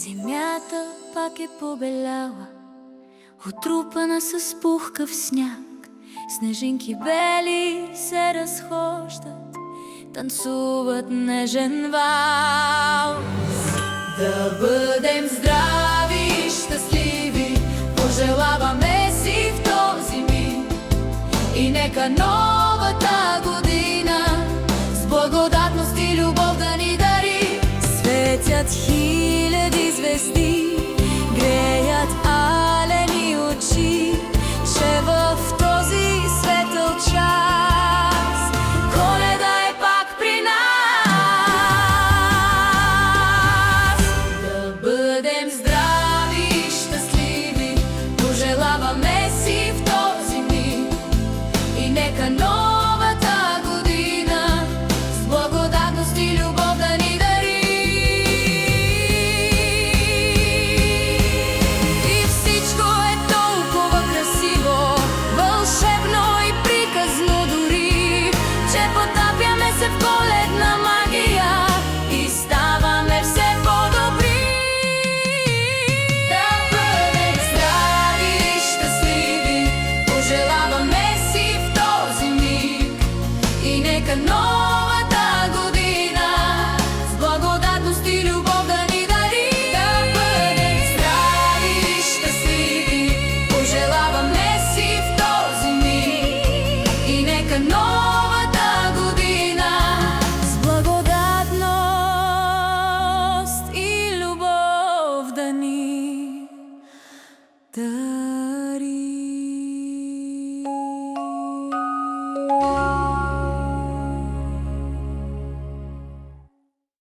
Земята пак е побеляла, отрупана с пухкав сняг. Снежинки бели се разхождат, танцуват нежен валс. Да бъдем здрави и щастливи, пожелаваме си в този миг. И нека новата година с благодатност и любов да ни дари. Светят хиляди звезди, греят алени очи, че в този светъл час Коледа е пак при нас. Да бъдем здрави и щастливи, пожелаваме си в този миг. И нека новата година с благодатност и любов да ни дари. И всичко е толкова красиво, вълшебно и приказно дори, че потапяме се в коледна магия и ставаме все по-добри. Да бъдем здрави и щастливи, пожелаваме си в този миг. И нека новата година с благодатност и любов да ни дари. Да бъдем здрави и щастливи, пожелаваме си в този миг. И нека новата година с благодатност и любов да ни дари.